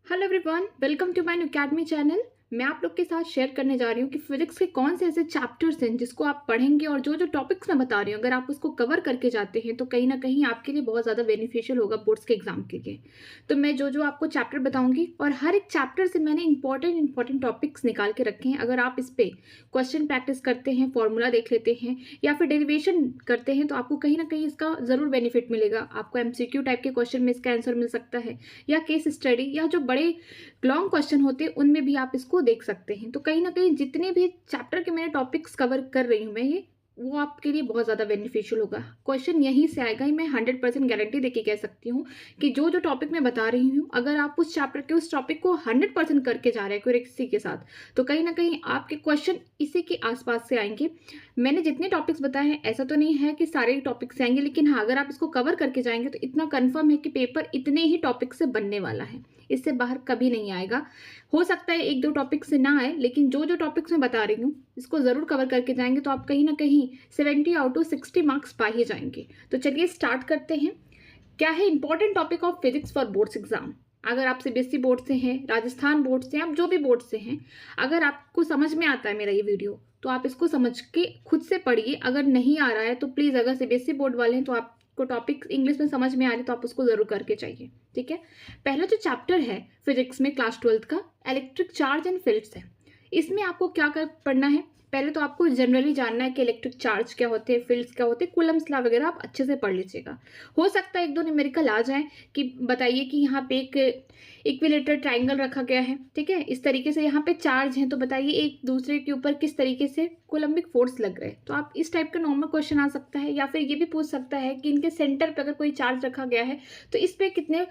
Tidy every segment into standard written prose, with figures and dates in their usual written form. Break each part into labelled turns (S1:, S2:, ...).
S1: Hello everyone, welcome to my new academy channel. मैं आप लोग के साथ शेयर करने जा रही हूँ कि फिजिक्स के कौन से ऐसे चैप्टर्स हैं जिसको आप पढ़ेंगे और जो जो टॉपिक्स मैं बता रही हूँ अगर आप उसको कवर करके जाते हैं तो कहीं ना कहीं आपके लिए बहुत ज़्यादा बेनिफिशियल होगा बोर्ड्स के एग्जाम के लिए। तो मैं जो जो आपको चैप्टर बताऊंगी और हर एक चैप्टर से मैंने इंपॉर्टेंट टॉपिक्स निकाल के रखे हैं। अगर आप इस पे क्वेश्चन प्रैक्टिस करते हैं, फॉर्मूला देख लेते हैं या फिर डेरिवेशन करते हैं तो आपको कहीं ना कहीं इसका ज़रूर बेनिफिट मिलेगा। आपको एमसीक्यू टाइप के क्वेश्चन में इसका आंसर मिल सकता है या केस स्टडी या जो बड़े लॉन्ग क्वेश्चन होते हैं उनमें भी आप इसको देख सकते हैं। तो कहीं ना कहीं जितने भी चैप्टर के मैंने टॉपिक्स कवर कर रही हूँ मैं ये वो आपके लिए बहुत ज़्यादा बेनिफिशियल होगा। क्वेश्चन यहीं से आएगा ही, मैं 100% गारंटी देके कह सकती हूँ कि जो जो टॉपिक मैं बता रही हूँ अगर आप उस चैप्टर के उस टॉपिक को 100% करके जा रहे हैं क्यूरेसी के साथ तो कहीं ना कहीं आपके क्वेश्चन इसी के आसपास से आएंगे। मैंने जितने टॉपिक्स बताए हैं ऐसा तो नहीं है कि सारे टॉपिक्स आएंगे, लेकिन हाँ अगर आप इसको कवर करके जाएंगे तो इतना कन्फर्म है कि पेपर इतने ही टॉपिक से बनने वाला है, इससे बाहर कभी नहीं आएगा। हो सकता है एक दो टॉपिक से ना आए, लेकिन जो जो टॉपिक्स मैं बता रही हूँ इसको ज़रूर कवर करके जाएंगे तो आप कहीं ना कहीं 70 आउट ऑफ 60 मार्क्स पा ही जाएंगे। तो चलिए स्टार्ट करते हैं। क्या है important topic of physics for boards exam. अगर आप सीबीएसई बोर्ड से हैं, राजस्थान बोर्ड से, आप जो भी बोर्ड से हैं, अगर आपको समझ में आता है मेरा ये वीडियो तो आप इसको समझ के खुद से पढ़िए। अगर नहीं आ रहा है तो प्लीज़, अगर सीबीएसई बोर्ड वाले हैं तो आपको टॉपिक इंग्लिश में समझ में आ रही है तो आप उसको ज़रूर करके चाहिए। ठीक है, पहला जो चैप्टर है फिजिक्स में क्लास 12th का इलेक्ट्रिक चार्ज एंड फील्ड्स है। इसमें आपको क्या कर पढ़ना है, पहले तो आपको जनरली जानना है कि इलेक्ट्रिक चार्ज क्या होते हैं, फील्ड्स क्या होते हैं, कूलम्स लॉ वगैरह आप अच्छे से पढ़ लीजिएगा। हो सकता है एक दो न्यूमेरिकल आ जाए कि बताइए कि यहाँ पे एक इक्विलेटरल ट्राइंगल रखा गया है, ठीक है, इस तरीके से यहाँ पे चार्ज है तो बताइए एक दूसरे के ऊपर किस तरीके से कोलम्बिक फोर्स लग रहे हैं। तो आप इस टाइप का नॉर्मल क्वेश्चन आ सकता है, या फिर ये भी पूछ सकता है कि इनके सेंटर पर अगर कोई चार्ज रखा गया है तो इस पर कितने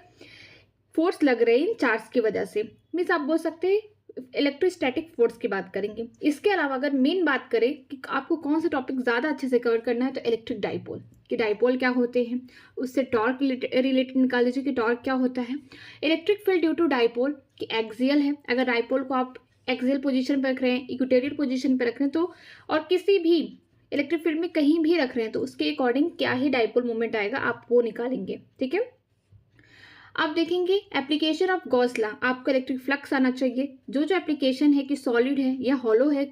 S1: फोर्स लग रहे हैं इन चार्ज की वजह से। मीन्स आप बोल सकते हैं इलेक्ट्रोस्टैटिक फोर्स की बात करेंगे। इसके अलावा अगर मेन बात करें कि आपको कौन सा टॉपिक ज़्यादा अच्छे से कवर करना है तो इलेक्ट्रिक डाइपोल, कि डाइपोल क्या होते हैं, उससे टॉर्क रिलेटेड निकाल लीजिए कि टॉर्क क्या होता है। Electric field due to dipole कि एक्सियल है, अगर डाइपोल को आप एक्सियल पोजीशन पर रख रहे हैं, इक्वेटोरियल पोजीशन पर रख रहे हैं तो, और किसी भी इलेक्ट्रिक फील्ड में कहीं भी रख रहे हैं तो उसके अकॉर्डिंग क्या ही डाइपोल मूवमेंट आएगा आप वो निकालेंगे। ठीक है, आप देखेंगे एप्लीकेशन ऑफ गॉस लॉ, आपको इलेक्ट्रिक फ्लक्स आना चाहिए। जो जो एप्लीकेशन है कि सॉलिड है या हॉलो है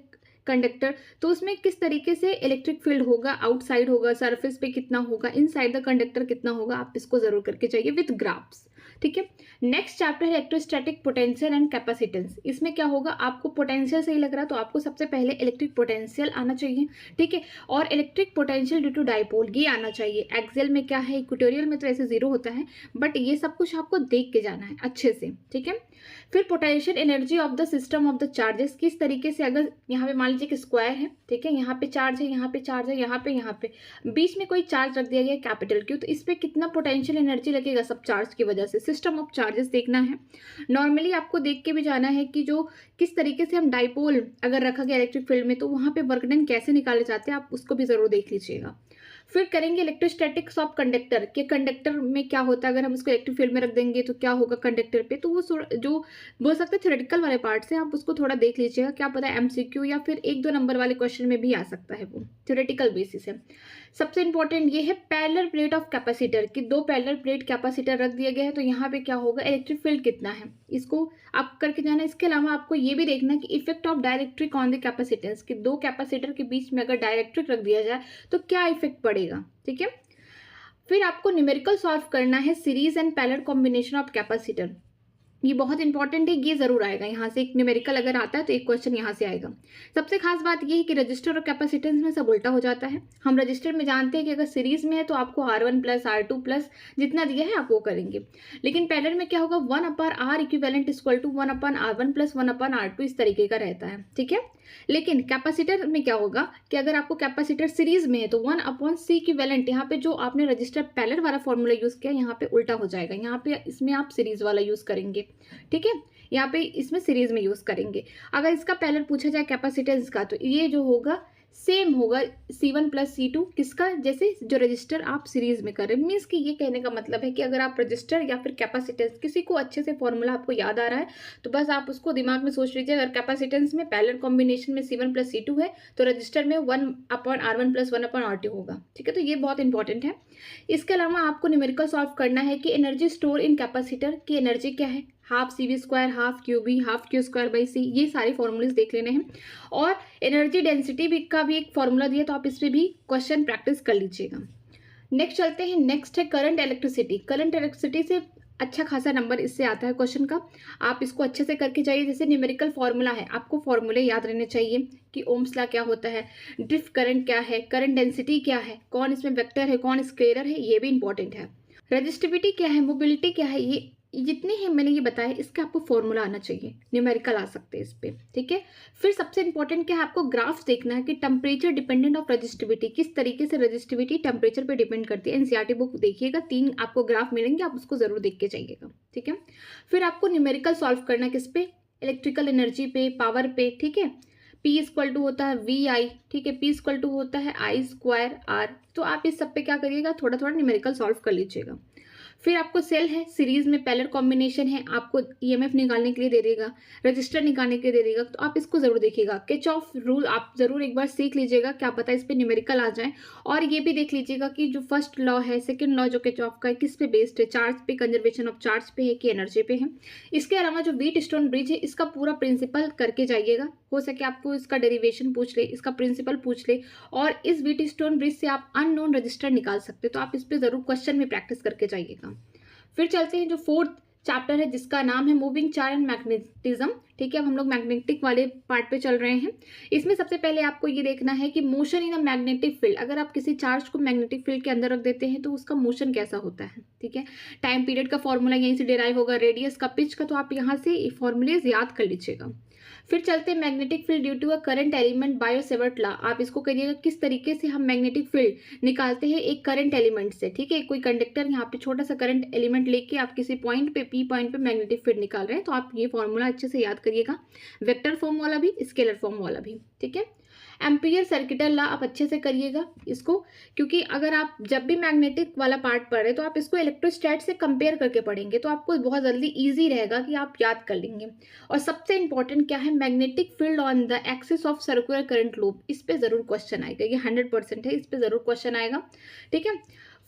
S1: कंडक्टर तो उसमें किस तरीके से इलेक्ट्रिक फील्ड होगा, आउटसाइड होगा, सरफेस पे कितना होगा, इनसाइड द कंडक्टर कितना होगा, आप इसको जरूर करके चाहिए विद ग्राफ्स। ठीक है, नेक्स्ट चैप्टर है इलेक्ट्रोस्टैटिक पोटेंशियल एंड कैपेसिटेंस। इसमें क्या होगा, आपको पोटेंशियल सही लग रहा है तो आपको सबसे पहले इलेक्ट्रिक पोटेंशियल आना चाहिए। ठीक है, और electric potential due to dipole ये आना चाहिए। एक्सियल में क्या है, इक्वेटोरियल में तो ऐसे जीरो होता है, बट ये सब कुछ आपको देख के जाना है अच्छे से। ठीक है, फिर potential energy of the system of the charges, किस तरीके से, अगर यहाँ पे मान लीजिए कि स्क्वायर है, ठीक है, यहाँ पे चार्ज है, यहाँ पे चार्ज है, यहाँ पे बीच में कोई चार्ज रख दिया गया कैपिटल क्यू, तो इस पे कितना पोटेंशियल एनर्जी लगेगा सब चार्ज की वजह से, सिस्टम ऑफ चार्जेस देखना है। नॉर्मली आपको देख के भी जाना है कि जो किस तरीके से हम डाइपोल अगर रखा गया इलेक्ट्रिक फील्ड में तो वहाँ पे वर्क डन कैसे निकाले जाते हैं, आप उसको भी जरूर देख लीजिएगा। फिर करेंगे इलेक्ट्रोस्टैटिक्स ऑफ कंडक्टर, के कंडक्टर में क्या होता है, अगर हम उसको इलेक्ट्रिक फील्ड में रख देंगे तो क्या होगा कंडक्टर पे, तो वो जो बोल सकते हैं थ्योरेटिकल वाले पार्ट से आप उसको थोड़ा देख लीजिएगा, क्या पता एमसीक्यू या फिर एक दो नंबर वाले क्वेश्चन में भी आ सकता है, वो थ्योरेटिकल बेसिस है। सबसे इंपॉर्टेंट ये है पैरेलल प्लेट ऑफ कैपेसिटर, कि दो पैरेलल प्लेट कैपेसिटर रख दिया गया है तो यहाँ पे क्या होगा, इलेक्ट्रिक फील्ड कितना है, इसको आप करके जाना। इसके अलावा आपको ये भी देखना है कि effect of डायरेक्ट्रिक on the capacitance, कि दो कैपेसिटर के बीच में अगर डायरेक्ट्रिक रख दिया जाए तो क्या इफेक्ट पड़ेगा। ठीक है, फिर आपको न्यूमेरिकल सॉल्व करना है series and parallel combination of capacitor, ये बहुत इंपॉर्टेंट है, ये जरूर आएगा यहाँ से, एक न्यूमेरिकल अगर आता है तो एक क्वेश्चन यहाँ से आएगा। सबसे खास बात ये है कि रजिस्टर और कैपेसिटेंस में सब उल्टा हो जाता है। हम रजिस्टर में जानते हैं कि अगर सीरीज में है तो आपको R1 प्लस R2 प्लस जितना दिया है आप वो करेंगे, लेकिन पैरेलल में क्या होगा, 1/R equivalent equal to 1/R1 plus 1/R2 इस तरीके का रहता है। ठीक है, लेकिन कैपेसिटर में क्या होगा कि अगर आपको कैपेसिटर सीरीज में है तो 1/C इक्विवेलेंट, यहाँ पे जो आपने रजिस्टर पैरेलल वाला फॉर्मूला यूज किया यहाँ पे उल्टा हो जाएगा, यहाँ पे इसमें आप सीरीज वाला यूज करेंगे। ठीक है, यहाँ पे इसमें सीरीज में यूज करेंगे। अगर इसका पैरेलल पूछा जाए कैपेसिटेंस का तो ये जो होगा सेम होगा C1 प्लस C2, किसका, जैसे जो रजिस्टर आप सीरीज में कर रहे हैं। मीन्स कि ये कहने का मतलब है कि अगर आप रजिस्टर या फिर कैपेसिटेंस किसी को अच्छे से फॉर्मूला आपको याद आ रहा है तो बस आप उसको दिमाग में सोच लीजिए, अगर कैपेसिटेंस में पैरेलल कॉम्बिनेशन में C1 प्लस C2 है तो रजिस्टर में 1/R1 प्लस 1/R2 होगा। ठीक है, तो ये बहुत इंपॉर्टेंट है। इसके अलावा आपको न्यूमेरिकल सॉल्व करना है कि एनर्जी स्टोर इन कैपेसिटर की एनर्जी क्या है, half C V square, half Q B, half Q square by C, ये सारे फॉर्मूलेज देख लेने हैं। और एनर्जी डेंसिटी भी का भी एक फॉर्मूला दिया, तो आप इस पर भी क्वेश्चन प्रैक्टिस कर लीजिएगा। नेक्स्ट चलते हैं, नेक्स्ट है करंट इलेक्ट्रिसिटी। करंट इलेक्ट्रिसिटी से अच्छा खासा नंबर इससे आता है क्वेश्चन का, आप इसको अच्छे से करके जाइए। जैसे न्यूमेरिकल फॉर्मूला है, आपको फॉर्मूले याद रहने चाहिए कि ओम्स लॉ क्या होता है, ड्रिफ्ट करंट क्या है, करंट डेंसिटी क्या है, कौन इसमें वेक्टर है कौन स्केलर है, ये भी इंपॉर्टेंट है। रजिस्टिविटी क्या है, मोबिलिटी क्या है, ये जितने हैं मैंने ये बताया, इसका आपको फॉर्मूला आना चाहिए, न्यूमेरिकल आ सकते हैं इस पे, ठीक है। फिर सबसे इंपॉर्टेंट क्या है, आपको ग्राफ्स देखना है कि टेम्परेचर डिपेंडेंट ऑफ रजिस्टिविटी, किस तरीके से रजिस्टिविटी टेम्परेचर पे डिपेंड करती है। एनसीईआरटी बुक देखिएगा, 3 आपको ग्राफ मिलेंगे, आप उसको जरूर देख के जाइएगा, ठीक है। फिर आपको न्यूमेरिकल सॉल्व करना है किस पे, इलेक्ट्रिकल एनर्जी पे, पावर पे, ठीक है। P इक्वल टू होता है VI, ठीक है, P इक्वल टू होता है I स्क्वायर R। तो आप इस सब पे क्या करिएगा, थोड़ा थोड़ा न्यूमेरिकल सॉल्व कर लीजिएगा। फिर आपको सेल है, सीरीज में पैरेलल कॉम्बिनेशन है, आपको ईएमएफ निकालने के लिए दे देगा, रजिस्टर निकालने के लिए दे देगा, तो आप इसको जरूर देखिएगा। किरचॉफ रूल आप जरूर एक बार सीख लीजिएगा, क्या पता इस पे न्यूमेरिकल आ जाए। और ये भी देख लीजिएगा कि जो फर्स्ट लॉ है, सेकंड लॉ जो किरचॉफ का है, किस पे बेस्ड है, चार्ज पे, कंजर्वेशन ऑफ चार्ज पे है कि एनर्जी पे है। इसके अलावा जो व्हीट स्टोन ब्रिज है, इसका पूरा प्रिंसिपल करके जाइएगा, हो सके आपको इसका डेरिवेशन पूछ ले, इसका प्रिंसिपल पूछ ले, और इस व्हीट स्टोन ब्रिज से आप अननोन रजिस्टर निकाल सकते हो, तो आप इस पे जरूर क्वेश्चन में प्रैक्टिस करके जाइएगा। फिर चलते हैं जो 4th चैप्टर है, जिसका नाम है मूविंग चार्ज एंड मैग्नेटिज्म, ठीक है। अब हम लोग मैग्नेटिक वाले पार्ट पे चल रहे हैं। इसमें सबसे पहले आपको ये देखना है कि motion in a magnetic field, अगर आप किसी चार्ज को मैग्नेटिक फील्ड के अंदर रख देते हैं तो उसका मोशन कैसा होता है, ठीक है। टाइम पीरियड का फॉर्मूला यहीं से डिराइव होगा, रेडियस का, पिच का, तो आप यहाँ से फॉर्मूलेज याद कर लीजिएगा। फिर चलते हैं magnetic field due to a current element by Savart law. आप इसको करिएगा किस तरीके से हम मैग्नेटिक फील्ड निकालते हैं एक करंट एलिमेंट से, ठीक है। कोई कंडक्टर यहाँ पे छोटा सा करंट एलिमेंट लेके आप किसी पॉइंट पे, पी पॉइंट पे मैग्नेटिक फील्ड निकाल रहे हैं, तो आप ये फॉर्मूला अच्छे से याद करिएगा, वेक्टर फॉर्म वाला भी, स्केलर फॉर्म वाला भी, ठीक है। एम्पियर सर्किटल लॉ आप अच्छे से करिएगा इसको, क्योंकि अगर आप जब भी मैग्नेटिक वाला पार्ट पढ़ रहे तो आप इसको इलेक्ट्रोस्टैट से कंपेयर करके पढ़ेंगे, तो आपको बहुत जल्दी इजी रहेगा कि आप याद कर लेंगे। और सबसे इंपॉर्टेंट क्या है, magnetic field on the axis of circular current loop, इस पे जरूर क्वेश्चन आएगा, ये 100% है, इस पे जरूर क्वेश्चन आएगा, ठीक है।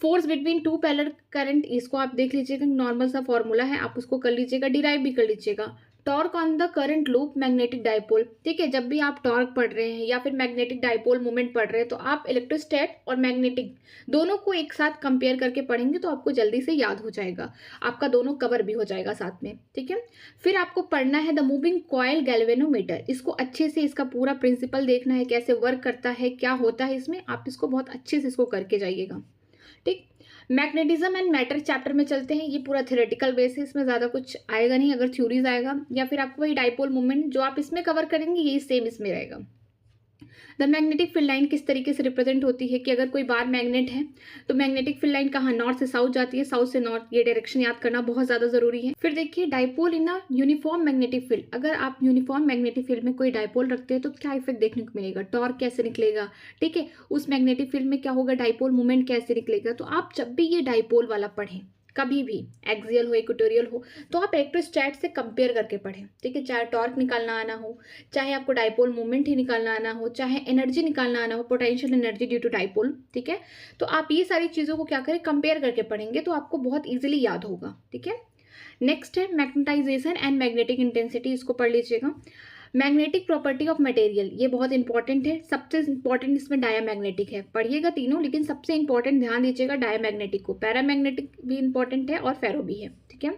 S1: Force between two parallel current, इसको आप देख लीजिएगा, नॉर्मल सा फॉर्मूला है, आप उसको कर लीजिएगा, डिराइव भी कर लीजिएगा। Torque on the current loop magnetic dipole, ठीक है। जब भी आप टॉर्क पढ़ रहे हैं या फिर मैग्नेटिक डाइपोल मूवमेंट पढ़ रहे हैं, तो आप इलेक्ट्रोस्टैट और मैग्नेटिक दोनों को एक साथ कंपेयर करके पढ़ेंगे, तो आपको जल्दी से याद हो जाएगा, आपका दोनों कवर भी हो जाएगा साथ में, ठीक है। फिर आपको पढ़ना है द मूविंग कॉइल गैल्वेनोमीटर, इसको अच्छे से इसका पूरा प्रिंसिपल देखना है, कैसे वर्क करता है, क्या होता है इसमें, आप इसको बहुत अच्छे से इसको करके जाइएगा, ठीक। मैग्नेटिज्म एंड मैटर चैप्टर में चलते हैं, ये पूरा थ्योरेटिकल बेस है, इसमें ज़्यादा कुछ आएगा नहीं, अगर थ्योरीज आएगा या फिर आपको वही डाइपोल मूवमेंट जो आप इसमें कवर करेंगे यही सेम इसमें रहेगा। द मैग्नेटिक फील्ड लाइन किस तरीके से रिप्रेजेंट होती है कि अगर कोई बार मैग्नेट है तो मैग्नेटिक फील्ड लाइन कहाँ, नॉर्थ से साउथ जाती है, साउथ से नॉर्थ, ये डायरेक्शन याद करना बहुत ज़्यादा जरूरी है। फिर देखिए dipole in a uniform magnetic field, अगर आप यूनिफॉर्म मैग्नेटिक फील्ड में कोई डाइपोल रखते हैं तो क्या इफेक्ट देखने को मिलेगा, टॉर्क कैसे निकलेगा, ठीक है। उस मैग्नेटिक फील्ड में क्या होगा, डाइपोल मूवमेंट कैसे निकलेगा। तो आप जब भी ये डाइपोल वाला पढ़ें, कभी भी एक्सियल हो इक्वेटोरियल हो, तो आप इलेक्ट्रोस्टैट से कंपेयर करके पढ़ें, ठीक है। चाहे टॉर्क निकालना आना हो, चाहे आपको डाइपोल मूवमेंट ही निकालना आना हो, चाहे एनर्जी निकालना आना हो, potential energy due to dipole, ठीक है। तो आप ये सारी चीज़ों को क्या करें, कंपेयर करके पढ़ेंगे, तो आपको बहुत ईजिली याद होगा, ठीक है। नेक्स्ट है मैग्नेटाइजेशन एंड मैग्नेटिक इंटेंसिटी, इसको पढ़ लीजिएगा। मैग्नेटिक प्रॉपर्टी ऑफ मटेरियल, ये बहुत इंपॉर्टेंट है, सबसे इंपॉर्टेंट इसमें डायामैग्नेटिक है, पढ़िएगा तीनों, लेकिन सबसे इंपॉर्टेंट ध्यान दीजिएगा डायामैग्नेटिक को, पैरामैग्नेटिक भी इंपॉर्टेंट है और फेरो भी है, ठीक है।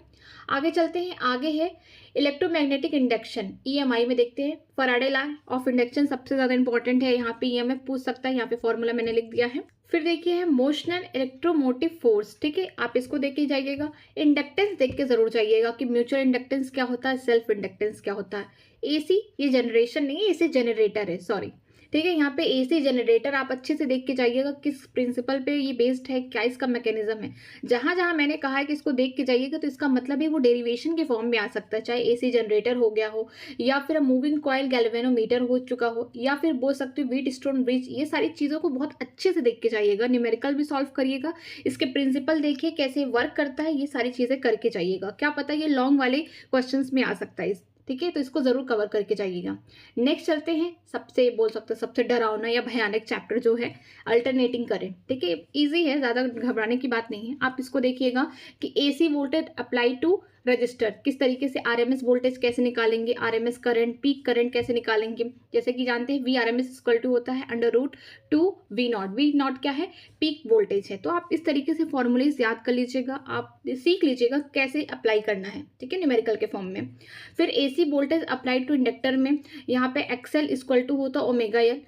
S1: आगे चलते हैं, आगे है इलेक्ट्रोमैग्नेटिक इंडक्शन, ईएमआई में देखते हैं। फैराडे लॉ ऑफ इंडक्शन सबसे ज़्यादा इंपॉर्टेंट है, यहाँ पे ईएमएफ पूछ सकता है, यहाँ पे फॉर्मूला मैंने लिख दिया है। फिर देखिए है मोशनल इलेक्ट्रोमोटिव फोर्स, ठीक है, आप इसको देख के जाइएगा। इंडक्टेंस देख के जरूर जाइएगा कि म्यूचुअल इंडक्टेंस क्या होता है, सेल्फ इंडक्टेंस क्या होता है। एसी, ये जनरेशन नहीं है, एसी जनरेटर है, सॉरी, ठीक है। यहाँ पे एसी जनरेटर आप अच्छे से देख के जाइएगा किस प्रिंसिपल पे ये बेस्ड है, क्या इसका मैकेनिज्म है। जहां जहां मैंने कहा है कि इसको देख के जाइएगा, तो इसका मतलब है वो डेरिवेशन के फॉर्म में आ सकता है, चाहे एसी जनरेटर हो गया हो, या फिर मूविंग कॉइल गैल्वेनोमीटर हो चुका हो, या फिर बोल सकते हो व्हीट स्टोन ब्रिज। ये सारी चीज़ों को बहुत अच्छे से देख के जाइएगा, न्यूमेरिकल भी सॉल्व करिएगा, इसके प्रिंसिपल देखिए कैसे वर्क करता है, ये सारी चीज़ें करके जाइएगा, क्या पता ये लॉन्ग वाले क्वेश्चन में आ सकता है, ठीक है। तो इसको जरूर कवर करके जाइएगा। नेक्स्ट चलते हैं, सबसे बोल सकते हैं सबसे डरावना या भयानक चैप्टर जो है अल्टरनेटिंग करंट, ठीक है। इजी है, ज़्यादा घबराने की बात नहीं है। आप इसको देखिएगा कि AC voltage apply to resistor, किस तरीके से आरएमएस वोल्टेज कैसे निकालेंगे, आरएमएस करंट, पीक करंट कैसे निकालेंगे। जैसे कि जानते हैं V R M S equal to होता है √2 वी नॉट। वी नॉट क्या है, पीक वोल्टेज है। तो आप इस तरीके से फॉर्मूलेज याद कर लीजिएगा, आप सीख लीजिएगा कैसे अप्लाई करना है, ठीक है, न्यूमेरिकल के फॉर्म में। फिर AC voltage applied to inductor में यहाँ पे एक्सएल इक्वल टू होता omega L.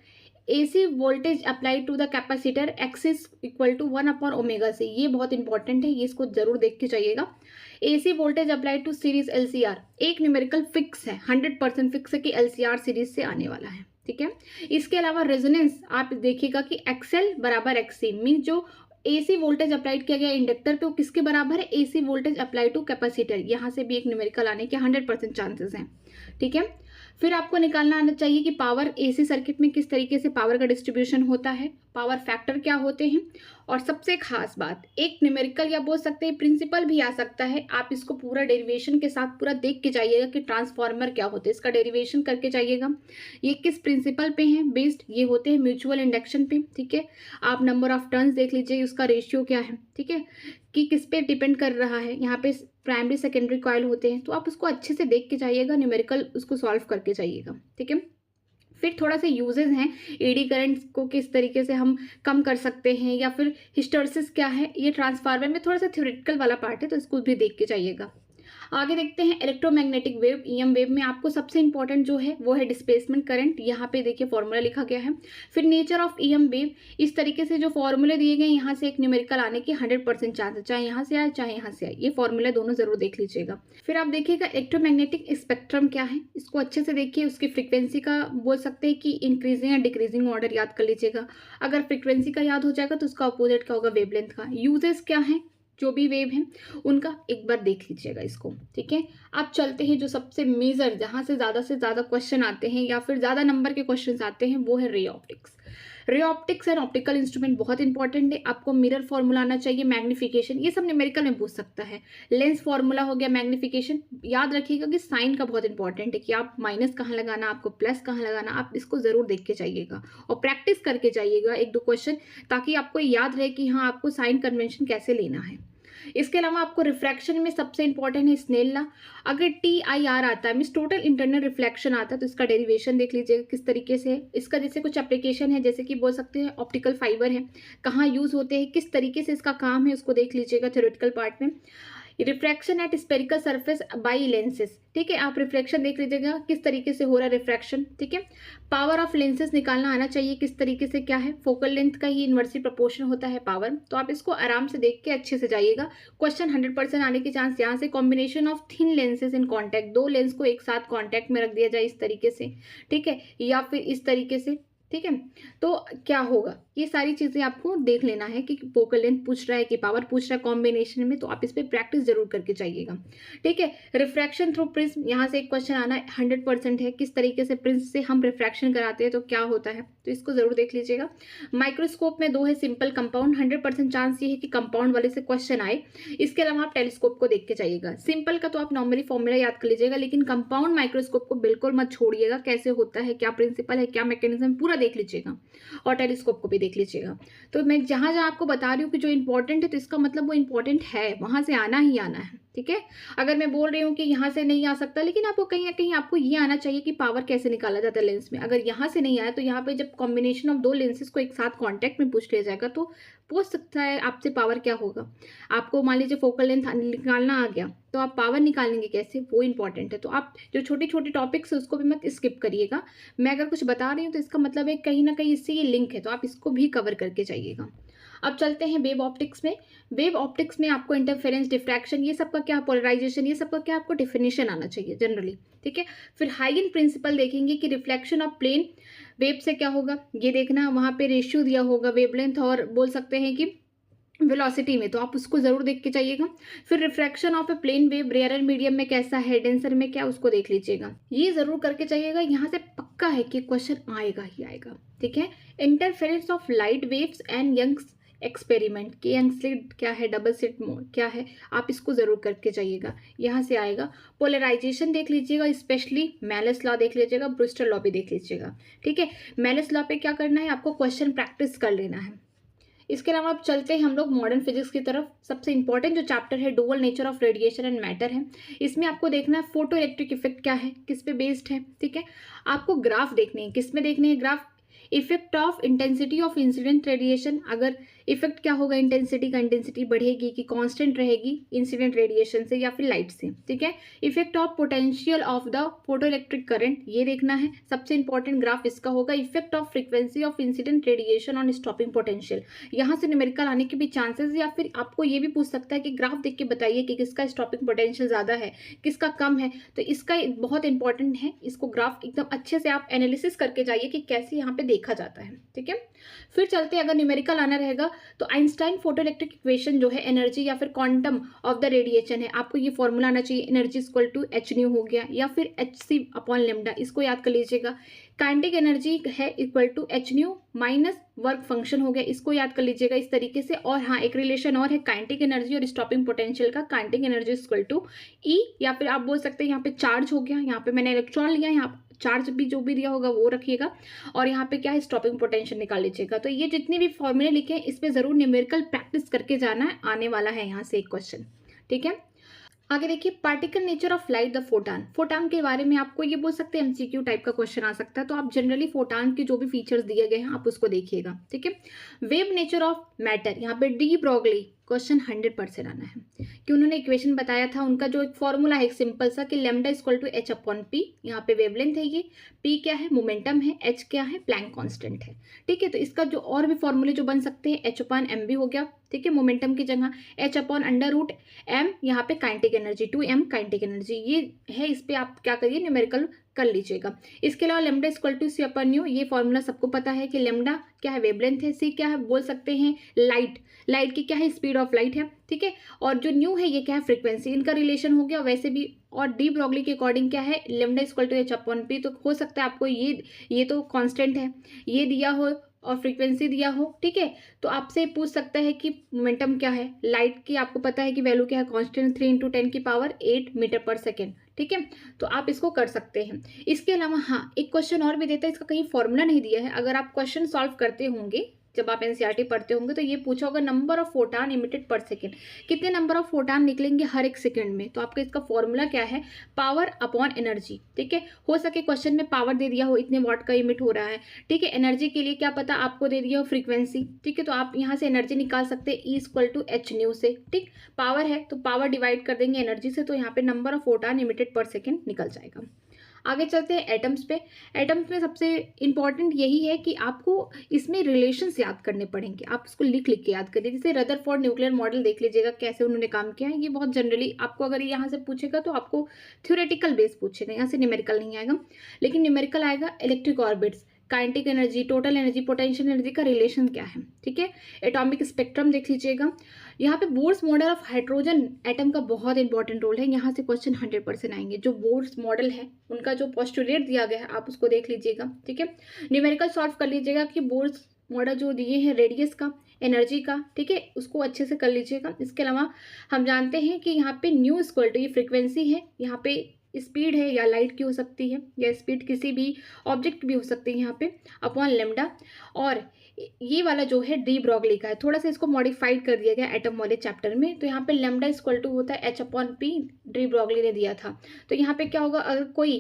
S1: AC voltage applied to the capacitor X is equal to 1/ओमेगा से, ये बहुत इंपॉर्टेंट है, ये इसको जरूर देख के जाइएगा। AC voltage applied to series LCR, एक न्यूमेरिकल फिक्स है, 100% फिक्स है कि LCR सीरीज से आने वाला है, ठीक है। इसके अलावा रेजोनेंस आप देखिएगा कि XL बराबर XC, मीन जो AC वोल्टेज अप्लाइड किया गया इंडक्टर पे वो किसके बराबर है, AC voltage applied to capacitor. यहाँ से भी एक न्यूमेरिकल आने के 100% चांसेस हैं, ठीक है। फिर आपको निकालना आना चाहिए कि पावर AC सर्किट में किस तरीके से पावर का डिस्ट्रीब्यूशन होता है, पावर फैक्टर क्या होते हैं, और सबसे खास बात एक न्यूमेरिकल या बोल सकते हैं प्रिंसिपल भी आ सकता है, आप इसको पूरा डेरिवेशन के साथ पूरा देख के जाइएगा कि ट्रांसफार्मर क्या होते हैं, इसका डेरिवेशन करके जाइएगा। ये किस प्रिंसिपल पे हैं बेस्ड, ये होते हैं म्यूचुअल इंडक्शन पे, ठीक है। आप नंबर ऑफ टर्न्स देख लीजिए, उसका रेशियो क्या है, ठीक है, कि किस पे डिपेंड कर रहा है। यहाँ पे प्राइमरी सेकेंडरी कॉइल होते हैं, तो आप उसको अच्छे से देख के जाइएगा, न्यूमेरिकल उसको सॉल्व करके जाइएगा, ठीक है। फिर थोड़ा सा यूजेस हैं, एडी करंट को किस तरीके से हम कम कर सकते हैं, या फिर हिस्टैरिसीस क्या है, ये ट्रांसफार्मर में थोड़ा सा थ्योरेटिकल वाला पार्ट है, तो इसको भी देख के जाइएगा। आगे देखते हैं इलेक्ट्रोमैग्नेटिक वेव, EM वेव में आपको सबसे इंपॉर्टेंट जो है वो है डिस्प्लेसमेंट करंट, यहाँ पे देखिए फॉर्मूला लिखा गया है। फिर नेचर ऑफ EM वेव, इस तरीके से जो फॉर्मूले दिए गए यहाँ से एक न्यूमेरिकल आने के 100% चांस है, चाहे यहाँ से आए चाहे यहाँ से आए, ये फॉर्मूले दोनों जरूर देख लीजिएगा। फिर आप देखिएगा इलेक्ट्रोमैग्नेटिक स्पेक्ट्रम क्या है, इसको अच्छे से देखिए, उसकी फ्रिक्वेंसी का बोल सकते हैं कि इंक्रीजिंग या डिक्रीजिंग ऑर्डर याद कर लीजिएगा। अगर फ्रिक्वेंसी का याद हो जाएगा तो उसका अपोजिट क्या होगा, वेवलेंथ का। यूजेस क्या है, जो भी वेव हैं उनका एक बार देख लीजिएगा इसको, ठीक है। आप चलते हैं जो सबसे मेजर, जहां से ज़्यादा क्वेश्चन आते हैं या फिर ज़्यादा नंबर के क्वेश्चन आते हैं, वो है ray optics. Ray optics and optical instrument बहुत इंपॉर्टेंट है। आपको मिरर फॉर्मूला आना चाहिए, मैग्निफिकेशन, ये सब न्यूमेरिकल में पूछ सकता है। लेंस फॉर्मूला हो गया, मैग्निफिकेशन याद रखिएगा कि साइन का बहुत इंपॉर्टेंट है कि आप माइनस कहाँ लगाना, आपको प्लस कहाँ लगाना, आप इसको जरूर देख के जाइएगा और प्रैक्टिस करके जाइएगा 1-2 क्वेश्चन, ताकि आपको याद रहे कि हाँ आपको साइन कन्वेंशन कैसे लेना है। इसके अलावा आपको रिफ्रैक्शन में सबसे इंपॉर्टेंट है स्नेल लॉ। अगर TIR आता है मीन्स टोटल इंटरनल रिफ्लेक्शन आता है, तो इसका डेरिवेशन देख लीजिएगा किस तरीके से। इसका जैसे कुछ एप्लीकेशन है, जैसे कि बोल सकते हैं ऑप्टिकल फाइबर है, कहाँ यूज होते हैं, किस तरीके से इसका काम है, उसको देख लीजिएगा थ्योरेटिकल पार्ट में। Refraction at spherical surface by lenses, ठीक है, आप रिफ्लेक्शन देख लीजिएगा किस तरीके से हो रहा है रिफ्रैक्शन, ठीक है। पावर ऑफ लेंसेज निकालना आना चाहिए, किस तरीके से क्या है, फोकल लेंथ का ही इन्वर्सली प्रोपोर्शन होता है पावर, तो आप इसको आराम से देख के अच्छे से जाइएगा। क्वेश्चन 100% आने के चांस यहाँ से। Combination of thin lenses in contact, 2 lens को एक साथ कॉन्टैक्ट में रख दिया जाए इस तरीके से, ठीक है, या फिर इस तरीके से, ठीक है, तो क्या होगा, ये सारी चीजें आपको देख लेना है कि फोकल लेंथ पूछ रहा है कि पावर पूछ रहा है कॉम्बिनेशन में, तो आप इस पे प्रैक्टिस जरूर करके जाइएगा, ठीक है। रिफ्रैक्शन थ्रू प्रिज्म, यहाँ से एक क्वेश्चन आना 100% है, किस तरीके से प्रिज्म से हम रिफ्रैक्शन कराते हैं तो क्या होता है, तो इसको जरूर देख लीजिएगा। माइक्रोस्कोप में 2 है, सिंपल कंपाउंड, 100% चांस ये है कि कंपाउंड वाले से क्वेश्चन आए। इसके अलावा आप टेलीस्कोप को देख के जाइएगा। सिंपल का तो आप नॉर्मली फॉर्मूला याद कर लीजिएगा, लेकिन कंपाउंड माइक्रोस्कोप को बिल्कुल मत छोड़िएगा, कैसे होता है, क्या प्रिंसिपल है, क्या मैकेनिज्म, पूरा देख लीजिएगा, और टेलीस्कोप को भी देख लीजिएगा। तो मैं जहां जहां आपको बता रही हूँ कि जो इंपॉर्टेंट है, तो इसका मतलब वो इंपॉर्टेंट है, वहां से आना ही आना है, ठीक है। अगर मैं बोल रही हूँ कि यहाँ से नहीं आ सकता, लेकिन आपको कहीं ना कहीं आपको ये आना चाहिए कि पावर कैसे निकाला जाता है लेंस में। अगर यहाँ से नहीं आया तो यहाँ पे जब कॉम्बिनेशन ऑफ 2 लेंसेज को एक साथ कॉन्टैक्ट में पूछ लिया जाएगा, तो पूछ सकता है आपसे पावर क्या होगा। आपको मान लीजिए फोकल लेंथ निकालना आ गया, तो आप पावर निकालेंगे कैसे, वो इंपॉर्टेंट है। तो आप जो छोटे छोटे टॉपिक्स है उसको भी मत स्किप करिएगा। मैं अगर कुछ बता रही हूँ तो इसका मतलब है कहीं ना कहीं इससे ये लिंक है, तो आप इसको भी कवर करके जाइएगा। अब चलते हैं वेव ऑप्टिक्स में। वेव ऑप्टिक्स में आपको इंटरफेरेंस, डिफ्रैक्शन, ये सबका क्या, पोलराइजेशन, ये सबका क्या आपको डिफिनेशन आना चाहिए जनरली, ठीक है। फिर हाइगन प्रिंसिपल देखेंगे कि रिफ्लेक्शन ऑफ प्लेन वेव से क्या होगा, ये देखना, वहाँ पे रेशियो दिया होगा वेवलेंथ और बोल सकते हैं कि वेलोसिटी में, तो आप उसको जरूर देख के जाइएगा। फिर refraction of a plane wave rare medium में कैसा है, डेंसर में क्या, उसको देख लीजिएगा, ये जरूर करके जाइएगा। यहाँ से पक्का है कि क्वेश्चन आएगा ही आएगा, ठीक है। Interference of light waves and Young's experiment, कि यंग स्लिट क्या है, डबल स्लिट मोड क्या है, आप इसको जरूर करके जाइएगा, यहाँ से आएगा। पोलराइजेशन देख लीजिएगा, स्पेशली मैलस लॉ देख लीजिएगा, ब्रूस्टर लॉ भी देख लीजिएगा, ठीक है। मैलस लॉ पे क्या करना है, आपको क्वेश्चन प्रैक्टिस कर लेना है। इसके अलावा अब चलते हैं हम लोग मॉडर्न फिजिक्स की तरफ। सबसे इंपॉर्टेंट जो चैप्टर है dual nature of radiation and matter है। इसमें आपको देखना है फोटो इलेक्ट्रिक इफेक्ट क्या है, किस पे बेस्ड है, ठीक है। आपको ग्राफ देखने हैं, किस में देखने हैं graph, effect of intensity of incident radiation. अगर इफेक्ट क्या होगा इंटेंसिटी का, इंटेंसिटी बढ़ेगी कि कांस्टेंट रहेगी इंसिडेंट रेडिएशन से या फिर लाइट से, ठीक है। Effect of potential of the photo electric current, ये देखना है। सबसे इंपॉर्टेंट ग्राफ इसका होगा effect of frequency of incident radiation on stopping potential. यहाँ से न्यूमेरिकल आने के भी चांसेस, या फिर आपको ये भी पूछ सकता है कि ग्राफ देख के बताइए कि किसका स्टॉपिंग पोटेंशियल ज़्यादा है, किसका कम है। तो इसका बहुत इंपॉर्टेंट है, इसको ग्राफ एकदम अच्छे से आप एनालिसिस करके जाइए कि कैसे यहाँ पे देखा जाता है, ठीक है। फिर चलते अगर न्यूमेरिकल आना रहेगा तो आइंस्टाइन फोटोइलेक्ट्रिक इक्वेशन जो है एनर्जी या फिर क्वांटम ऑफ द रेडिएशन है, आपको ये फॉर्मूला आना चाहिए। Energy equal to H nu हो गया, या फिर एच सी अपॉन लेमडा, इसको याद कर लीजिएगा। काइनेटिक एनर्जी है equal to H nu minus work function हो गया, इसको याद कर लीजिएगा इस तरीके से। और हाँ, एक रिलेशन और है काइनेटिक एनर्जी और स्टॉपिंग पोटेंशियल का। काइनेटिक एनर्जी इक्वल टू ई, या फिर आप बोल सकते हैं यहाँ पे चार्ज हो गया, यहाँ पे मैंने इलेक्ट्रॉन लिया, यहाँ चार्ज भी जो भी दिया होगा वो रखिएगा, और यहाँ पे क्या है स्टॉपिंग पोटेंशियल निकाल लीजिएगा। तो ये जितने भी फॉर्मूले लिखे हैं इस पे जरूर न्यूमेरिकल प्रैक्टिस करके जाना है, आने वाला है यहाँ से एक क्वेश्चन, ठीक है। आगे देखिए particle nature of light the photon. Photon के बारे में आपको ये बोल सकते हैं एमसीक्यू टाइप का क्वेश्चन आ सकता है, तो आप जनरली फोटान के जो भी फीचर्स दिए गए हैं आप उसको देखिएगा, ठीक है। वेव नेचर ऑफ मैटर, यहाँ पे डी ब्रॉगली क्वेश्चन 100% आना है कि उन्होंने इक्वेशन बताया था, उनका जो एक फॉर्मूला है एक सिंपल सा कि lambda equal to H upon P. यहाँ पे वेवलेंथ है, ये पी क्या है मोमेंटम है, एच क्या है प्लैंक कांस्टेंट है, ठीक है। तो इसका जो और भी फॉर्मूले जो बन सकते हैं, एच अपॉन एम भी हो गया, ठीक है, मोमेंटम की जगह H upon under root M, यहाँ पे kinetic energy 2m kinetic energy ये है। इस पे आप क्या करिए न्यूमेरिकल कर लीजिएगा। इसके अलावा lambda equal to C upon nu, ये फॉर्मूला सबको पता है कि लेमडा क्या है वेवलेंथ है, सी क्या है बोल सकते हैं लाइट, लाइट की क्या है स्पीड ऑफ लाइट है, ठीक है। और जो न्यू है ये क्या है फ्रीक्वेंसी, इनका रिलेशन हो गया वैसे भी। और डी ब्रॉगली के अकॉर्डिंग क्या है lambda equal to H upon P, तो हो सकता है आपको ये तो कांस्टेंट है ये दिया हो और फ्रीक्वेंसी दिया हो, ठीक है। तो आपसे पूछ सकता है कि मोमेंटम क्या है, लाइट की आपको पता है कि वैल्यू क्या है कांस्टेंट 3 × 10⁸ मीटर पर सेकेंड, ठीक है। तो आप इसको कर सकते हैं। इसके अलावा हाँ एक क्वेश्चन और भी देता है, इसका कहीं फॉर्मूला नहीं दिया है, अगर आप क्वेश्चन सॉल्व करते होंगे जब आप एनसीईआरटी पढ़ते होंगे तो ये पूछा होगा नंबर ऑफ फोटान इमिटेड पर सेकेंड, कितने नंबर ऑफ फोटान निकलेंगे हर एक सेकंड में। तो आपका इसका फॉर्मूला क्या है पावर अपॉन एनर्जी, ठीक है। हो सके क्वेश्चन में पावर दे दिया हो इतने वाट का इमिट हो रहा है, ठीक है। एनर्जी के लिए क्या पता आपको दे दिया हो फ्रीक्वेंसी, ठीक है। तो आप यहाँ से एनर्जी निकाल सकते हैं E equal to H nu से, ठीक। पावर है तो पावर डिवाइड कर देंगे एनर्जी से, तो यहाँ पे नंबर ऑफ फोटान इमिटेड पर सेकेंड निकल जाएगा। आगे चलते हैं एटम्स पे। एटम्स में सबसे इंपॉर्टेंट यही है कि आपको इसमें रिलेशंस याद करने पड़ेंगे, आप इसको लिख लिख के याद करिए। जैसे रदरफोर्ड न्यूक्लियर मॉडल देख लीजिएगा कैसे उन्होंने काम किया है, ये बहुत जनरली आपको अगर यहाँ से पूछेगा तो आपको थ्योरेटिकल बेस पूछेगा, यहाँ से न्यूमेरिकल नहीं आएगा। लेकिन न्यूमेरिकल आएगा electric orbits, kinetic energy, total energy, potential energy का रिलेशन क्या है, ठीक है। एटॉमिक स्पेक्ट्रम देख लीजिएगा। यहाँ पे Bohr's model of hydrogen atom का बहुत इंपॉर्टेंट रोल है, यहाँ से क्वेश्चन 100% आएंगे। जो बोर्स मॉडल है उनका जो पोस्टुलेट दिया गया है आप उसको देख लीजिएगा, ठीक है। न्यूमेरिकल सॉल्व कर लीजिएगा कि बोर्स मॉडल जो दिए हैं रेडियस का, एनर्जी का, ठीक है, उसको अच्छे से कर लीजिएगा। इसके अलावा हम जानते हैं कि यहाँ पे न्यू इक्वल टू ये फ्रीक्वेंसी है, यहाँ पे स्पीड है या लाइट की हो सकती है, या स्पीड किसी भी ऑब्जेक्ट भी हो सकती है यहाँ पे, अपॉन लेमडा। और ये वाला जो है डी ब्रॉगली का है, थोड़ा सा इसको मॉडिफाइड कर दिया गया एटम वाले चैप्टर में। तो यहाँ पे लेमडा इक्वल टू होता है H upon P, de Broglie ने दिया था। तो यहाँ पे क्या होगा, अगर कोई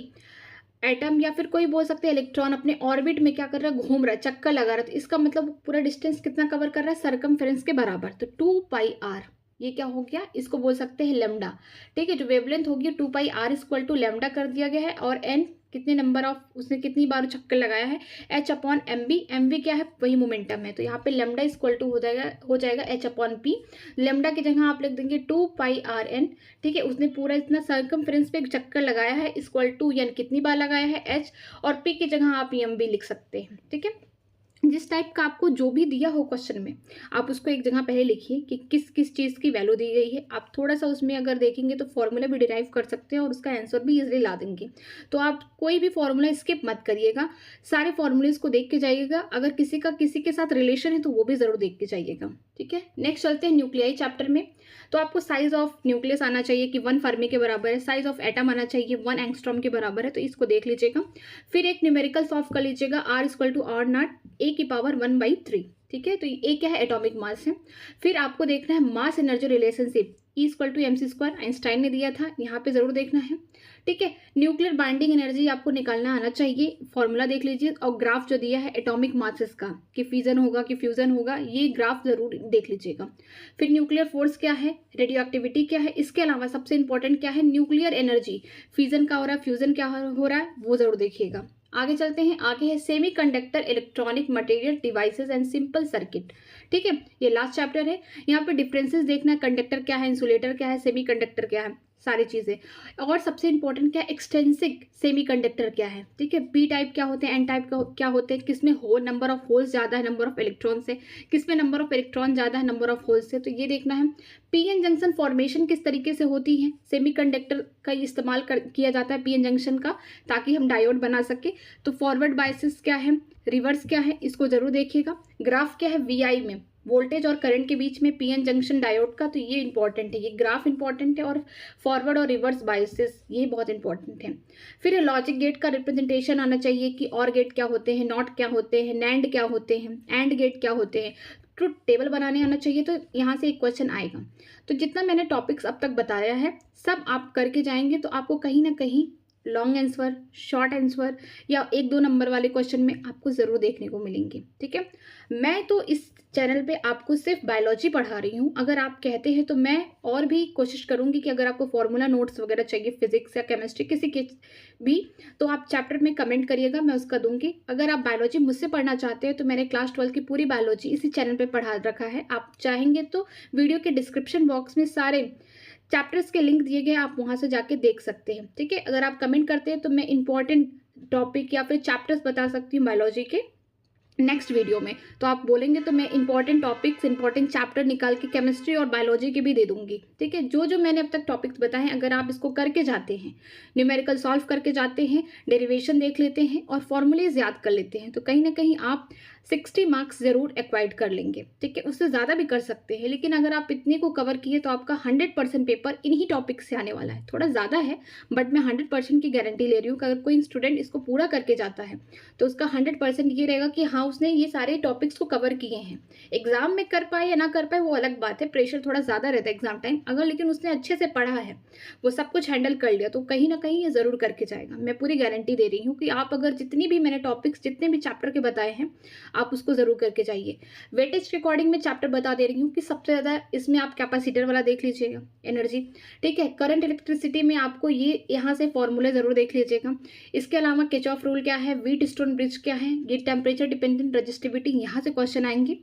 S1: एटम या फिर कोई बोल सकते हैं इलेक्ट्रॉन अपने ऑर्बिट में क्या कर रहा है घूम रहा है, चक्कर लगा रहा है, तो इसका मतलब पूरा डिस्टेंस कितना कवर कर रहा है सर्कमफेरेंस के बराबर, तो 2πr, ये क्या हो गया इसको बोल सकते हैं लेमडा, ठीक है। जो वेवलेंथ होगी 2πr इक्वल टू लेमडा कर दिया गया है, और एन कितने नंबर ऑफ उसने कितनी बार चक्कर लगाया है, एच अपॉन एम बी क्या है वही मोमेंटम है। तो यहाँ पे लेमडा इक्वल टू हो जाएगा एच अपॉन पी। लेमडा की जगह आप लिख देंगे 2πrn, ठीक है। उसने पूरा इतना सर्कमफ्रेंस पे चक्कर लगाया है, इक्वल टू एन कितनी बार लगाया है एच, और पी की जगह आप एम बी लिख सकते हैं, ठीक है। जिस टाइप का आपको जो भी दिया हो क्वेश्चन में आप उसको एक जगह पहले लिखिए कि किस किस चीज़ की वैल्यू दी गई है। आप थोड़ा सा उसमें अगर देखेंगे तो फॉर्मूला भी डिराइव कर सकते हैं और उसका आंसर भी इजीली ला देंगे। तो आप कोई भी फॉर्मूला स्किप मत करिएगा, सारे फॉर्मूलेज को देख के जाइएगा। अगर किसी का किसी के साथ रिलेशन है तो वो भी ज़रूर देख के जाइएगा, ठीक है। नेक्स्ट चलते हैं न्यूक्लियाई चैप्टर में। तो आपको साइज ऑफ न्यूक्लियस आना चाहिए कि 1 फर्मी के बराबर है, साइज ऑफ एटम आना चाहिए 1 एंगस्ट्रॉम के बराबर है, तो इसको देख लीजिएगा। फिर एक न्यूमेरिकल सॉल्व कर लीजिएगा, r equal to r naught a की पावर 1/3, ठीक है। तो ये क्या है, एटॉमिक मास है। फिर आपको देखना है mass energy relationship E=mc², Einstein ने दिया था, यहाँ पे जरूर देखना है, ठीक है। न्यूक्लियर बाइंडिंग एनर्जी आपको निकालना आना चाहिए, फॉर्मूला देख लीजिए, और ग्राफ जो दिया है एटॉमिक मासेस का कि फिजन होगा कि फ्यूजन होगा, ये ग्राफ जरूर देख लीजिएगा। फिर न्यूक्लियर फोर्स क्या है, रेडियो एक्टिविटी क्या है, इसके अलावा सबसे इंपॉर्टेंट क्या है, न्यूक्लियर एनर्जी, फिजन का हो रहा है, फ्यूजन क्या हो रहा है, वो जरूर देखिएगा। आगे चलते हैं, आगे है semiconductor electronic material devices and simple circuit, ठीक है। ये लास्ट चैप्टर है। यहाँ पे डिफरेंसेस देखना है, कंडक्टर क्या है, इंसुलेटर क्या है, सेमीकंडक्टर क्या है, सारी चीजें। और सबसे इंपॉर्टेंट क्या है, एक्सटेंसिव सेमीकंडक्टर क्या है, ठीक है। पी टाइप क्या होते हैं, एन टाइप क्या होते हैं, किसमें होल नंबर ऑफ होल्स ज्यादा है नंबर ऑफ इलेक्ट्रॉन से, किसमें नंबर ऑफ इलेक्ट्रॉन ज्यादा है नंबर ऑफ होल्स से, तो ये देखना है। पीएन जंक्शन फॉर्मेशन किस तरीके से होती है, सेमीकंडक्टर का इस्तेमाल किया जाता है पीएन जंक्शन का, ताकि हम डायोड बना सके। तो फॉरवर्ड बायसेस क्या है, रिवर्स क्या है, इसको जरूर देखिएगा। ग्राफ क्या है, वीआई में वोल्टेज और करंट के बीच में पीएन जंक्शन डायोड का, तो ये इंपॉर्टेंट है, ये ग्राफ इंपॉर्टेंट है। और फॉरवर्ड और रिवर्स बायसेस ये बहुत इंपॉर्टेंट है। फिर लॉजिक गेट का रिप्रेजेंटेशन आना चाहिए कि और गेट क्या होते हैं, नॉट क्या होते हैं, नैंड क्या होते हैं, एंड गेट क्या होते हैं, ट्रुथ टेबल बनाने आना चाहिए। तो यहाँ से एक क्वेश्चन आएगा। तो जितना मैंने टॉपिक्स अब तक बताया है सब आप करके जाएंगे तो आपको कहीं ना कहीं लॉन्ग आंसर, शॉर्ट आंसर या 1-2 नंबर वाले क्वेश्चन में आपको ज़रूर देखने को मिलेंगे, ठीक है। मैं तो इस चैनल पे आपको सिर्फ बायोलॉजी पढ़ा रही हूँ। अगर आप कहते हैं तो मैं और भी कोशिश करूँगी कि अगर आपको फॉर्मूला नोट्स वगैरह चाहिए फिजिक्स या केमिस्ट्री किसी के भी, तो आप चैप्टर में कमेंट करिएगा, मैं उसका दूंगी। अगर आप बायोलॉजी मुझसे पढ़ना चाहते हैं तो मैंने क्लास 12 की पूरी बायोलॉजी इसी चैनल पर पढ़ा रखा है। आप चाहेंगे तो वीडियो के डिस्क्रिप्शन बॉक्स में सारे चैप्टर्स के लिंक दिए गए, आप वहां से जाके देख सकते हैं, ठीक है। अगर आप कमेंट करते हैं तो मैं इंपॉर्टेंट टॉपिक या फिर चैप्टर्स बता सकती हूँ बायोलॉजी के नेक्स्ट वीडियो में। तो आप बोलेंगे तो मैं इंपॉर्टेंट टॉपिक्स, इंपॉर्टेंट चैप्टर निकाल के केमिस्ट्री और बायोलॉजी के भी दे दूंगी, ठीक है। जो मैंने अब तक टॉपिक्स बताए हैं, अगर आप इसको करके जाते हैं, न्यूमेरिकल सॉल्व करके जाते हैं, डेरिवेशन देख लेते हैं और फॉर्मूलेज याद कर लेते हैं, तो कहीं ना कहीं आप 60 मार्क्स जरूर एक्वाइर्ड कर लेंगे, ठीक है। उससे ज़्यादा भी कर सकते हैं, लेकिन अगर आप इतने को कवर किए तो आपका 100% पेपर इन्हीं टॉपिक से आने वाला है। थोड़ा ज़्यादा है बट मैं 100% की गारंटी ले रही हूँ कि अगर कोई स्टूडेंट इसको पूरा करके जाता है तो उसका 100% ये रहेगा कि हाँ उसने ये सारे टॉपिक्स को कवर किए हैं। एग्जाम में कर पाए या ना कर पाए वो अलग बात है, प्रेशर थोड़ा ज़्यादा रहता है एग्जाम टाइम, अगर लेकिन उसने अच्छे से पढ़ा है, वो सब कुछ हैंडल कर लिया, तो कहीं ना कहीं ये ज़रूर करके जाएगा। मैं पूरी गारंटी दे रही हूँ कि आप अगर जितनी भी मैंने टॉपिक्स जितने भी चैप्टर के बताए हैं आप उसको जरूर करके जाइए। वेटेज के अकॉर्डिंग मैं चैप्टर बता दे रही हूँ कि सबसे ज्यादा इसमें आप कैपेसिटर वाला देख लीजिएगा, एनर्जी, ठीक है। करंट इलेक्ट्रिसिटी में आपको ये यहाँ से फॉर्मूले जरूर देख लीजिएगा। इसके अलावा किरचॉफ रूल क्या है, व्हीटस्टोन ब्रिज क्या है, ये टेम्परेचर डिपेंडेंट रजिस्टिविटी, यहाँ से क्वेश्चन आएंगे,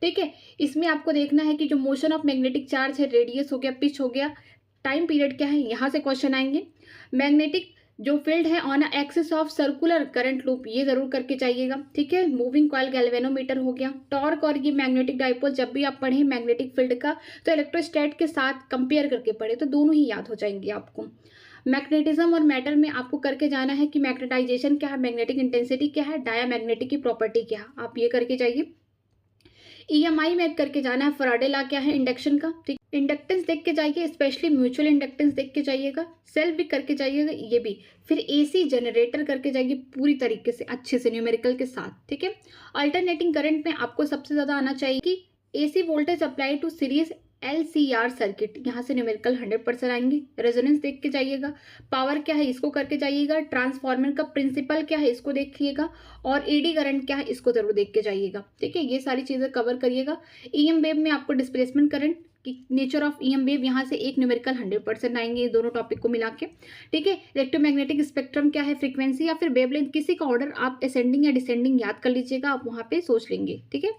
S1: ठीक है। इसमें आपको देखना है कि जो मोशन ऑफ मैग्नेटिक चार्ज है, रेडियस हो गया, पिच हो गया, टाइम पीरियड क्या है, यहाँ से क्वेश्चन आएंगे। मैग्नेटिक जो फील्ड है on axis of circular current loop, ये जरूर करके जाइएगा, ठीक है। मूविंग कॉइल गैल्वेनोमीटर हो गया, टॉर्क और ये मैग्नेटिक डाइपोल, जब भी आप पढ़ें मैग्नेटिक फील्ड का तो इलेक्ट्रोस्टैट के साथ कंपेयर करके पढ़े तो दोनों ही याद हो जाएंगे आपको। मैग्नेटिज्म और मैटर में आपको करके जाना है कि मैग्नेटाइजेशन क्या है, मैग्नेटिक इंटेंसिटी क्या है, डायामैग्नेटिक की प्रॉपर्टी क्या है, आप ये करके जाइए। ईएमआई में करके जाना है, फराडे लॉ क्या है इंडक्शन का, ठीक। इंडक्टेंस देख के जाइए, स्पेशली म्यूचुअल इंडक्टेंस देख के जाइएगा, सेल्फ भी करके जाइएगा ये भी। फिर एसी जनरेटर करके जाइए पूरी तरीके से अच्छे से न्यूमेरिकल के साथ, ठीक है। अल्टरनेटिंग करंट में आपको सबसे ज्यादा आना चाहिए कि AC voltage apply to series LCR circuit, यहाँ से न्यूमेरिकल 100% आएंगे। रेजोनेंस देख के जाइएगा, पावर क्या है इसको करके जाइएगा, ट्रांसफार्मर का प्रिंसिपल क्या है इसको देखिएगा, और एडी करंट क्या है इसको जरूर देख के जाइएगा, ठीक है। ये सारी चीजें कवर करिएगा। ईएम वेव में आपको डिस्प्लेसमेंट करंट कि नेचर ऑफ ईएम वेव, यहाँ से एक न्यूमेरिकल 100% आएंगे, ये दोनों टॉपिक को मिला के, ठीक है। इलेक्ट्रोमैग्नेटिक स्पेक्ट्रम क्या है, फ्रीक्वेंसी या फिर वेवलेंथ, किसी का ऑर्डर आप असेंडिंग या डिसेंडिंग याद कर लीजिएगा, आप वहाँ पे सोच लेंगे, ठीक है।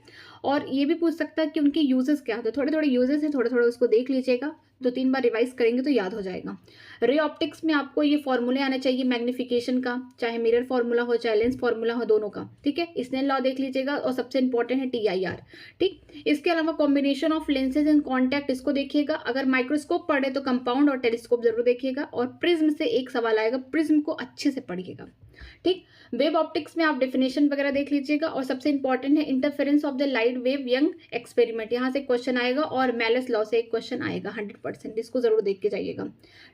S1: और ये भी पूछ सकता है कि उनके यूजेस क्या होते हैं, थोड़े थोड़े यूजेस है, थोड़े थोड़े उसको देख लीजिएगा, 2-3 बार रिवाइज करेंगे तो याद हो जाएगा। रे ऑप्टिक्स में आपको ये फॉर्मूले आने चाहिए मैग्निफिकेशन का, चाहे मिरर फॉर्मूला हो चाहे लेंस फॉर्मूला हो, दोनों का, ठीक है। स्नेल लॉ देख लीजिएगा, और सबसे इंपॉर्टेंट है TIR, ठीक। इसके अलावा combination of lenses and contact, इसको देखिएगा। अगर माइक्रोस्कोप पढ़े तो कंपाउंड और टेलीस्कोप जरूर देखिएगा। और प्रिज्म से एक सवाल आएगा, प्रिज्म को अच्छे से पढ़िएगा, ठीक। वेव ऑप्टिक्स में आप डेफिनेशन वगैरह देख लीजिएगा। और सबसे इंपॉर्टेंट है interference of the light wave young experiment, यहाँ से क्वेश्चन आएगा। और मैलस लॉ से एक क्वेश्चन आएगा 100%, इसको जरूर देख के जाइएगा।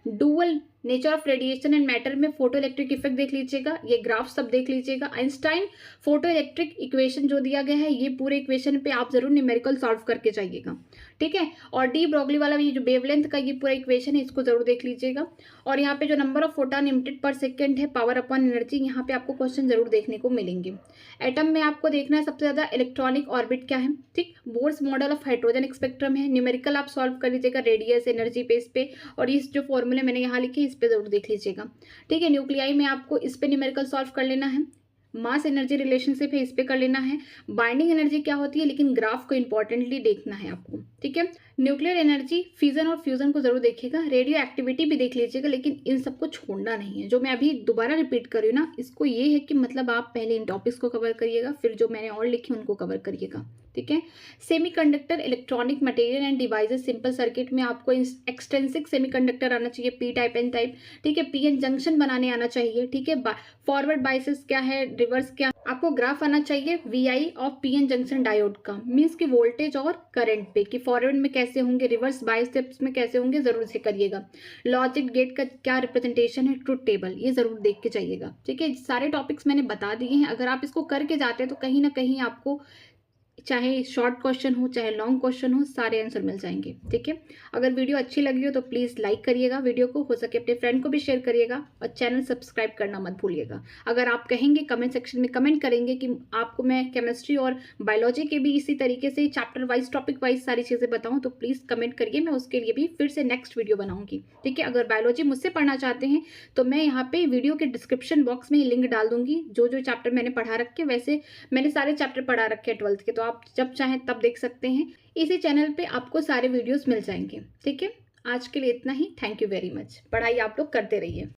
S1: Dual nature of radiation and matter में फोटो इलेक्ट्रिक इफेक्ट देख लीजिएगा, ये ग्राफ सब देख लीजिएगा। आइंस्टाइन फोटो इलेक्ट्रिक इक्वेशन जो दिया गया है, ये पूरे इक्वेशन पे आप जरूर न्यूमेरिकल सॉल्व करके जाइएगा, ठीक है। और डी ब्रॉगली वाला ये जो वेवलेंथ का ये पूरा इक्वेशन है, इसको जरूर देख लीजिएगा। और यहाँ पे जो नंबर ऑफ फोटॉन इमिटेड पर सेकंड है, पावर अपॉन एनर्जी, यहाँ पे आपको क्वेश्चन जरूर देखने को मिलेंगे। एटम में आपको देखना है सबसे ज्यादा इलेक्ट्रॉनिक ऑर्बिट क्या है, ठीक। Bohr's model of hydrogen spectrum है, न्यूमेरिकल आप सॉल्व कर लीजिएगा रेडियस एनर्जी पे इस पे, और इस जो फॉर्मूले मैंने यहाँ लिखे इस पे जरूर देख लीजिएगा, ठीक है। न्यूक्लियाई में आपको इस पे न्यूमेरिकल सॉल्व कर लेना है। मास एनर्जी रिलेशनशिप है, इस पे कर लेना है। बाइंडिंग एनर्जी क्या होती है, लेकिन ग्राफ को इंपॉर्टेंटली देखना है आपको, ठीक है। न्यूक्लियर एनर्जी, फिजन और फ्यूजन को जरूर देखिएगा। रेडियो एक्टिविटी भी देख लीजिएगा, लेकिन इन सबको छोड़ना नहीं है। जो मैं अभी दोबारा रिपीट कर रही हूँ ना, इसको ये है कि मतलब आप पहले इन टॉपिक्स को कवर करिएगा, फिर जो मैंने और लिखे उनको कवर करिएगा, ठीक है। Semiconductor, electronic material end devices, simple circuit में आपको एक्सटेंसिक सेमीकंडक्टर आना चाहिए, पी टाइप एन टाइप, ठीक है। पीएन जंक्शन बनाने आना चाहिए, ठीक है। फॉरवर्ड बायसेस क्या है, रिवर्स क्या, आपको ग्राफ आना चाहिए VI of PN junction diode का, मीन्स की वोल्टेज और करंट पे, कि फॉरवर्ड में कैसे होंगे, रिवर्स बायसेप्स में कैसे होंगे, जरूर से करिएगा। लॉजिक गेट का क्या रिप्रेजेंटेशन है, ट्रुथ टेबल, ये जरूर देख के जाइएगा, ठीक है। सारे टॉपिक्स मैंने बता दिए हैं, अगर आप इसको करके जाते हैं तो कहीं ना कहीं आपको चाहे शॉर्ट क्वेश्चन हो चाहे लॉन्ग क्वेश्चन हो, सारे आंसर मिल जाएंगे, ठीक है। अगर वीडियो अच्छी लगी हो तो प्लीज़ लाइक करिएगा वीडियो को, हो सके अपने फ्रेंड को भी शेयर करिएगा, और चैनल सब्सक्राइब करना मत भूलिएगा। अगर आप कहेंगे कमेंट सेक्शन में कमेंट करेंगे कि आपको मैं केमिस्ट्री और बायोलॉजी के भी इसी तरीके से चैप्टर वाइज टॉपिक वाइज सारी चीज़ें बताऊँ, तो प्लीज़ कमेंट करिए, मैं उसके लिए भी फिर से नेक्स्ट वीडियो बनाऊँगी, ठीक है। अगर बायोलॉजी मुझसे पढ़ना चाहते हैं तो मैं यहाँ पे वीडियो के डिस्क्रिप्शन बॉक्स में लिंक डाल दूंगी, जो जो चैप्टर मैंने पढ़ा रखे, वैसे मैंने सारे चैप्टर पढ़ा रखे हैं 12th के, तो आप जब चाहें तब देख सकते हैं। इसी चैनल पे आपको सारे वीडियोस मिल जाएंगे, ठीक है। आज के लिए इतना ही, थैंक यू वेरी मच। पढ़ाई आप लोग करते रहिए।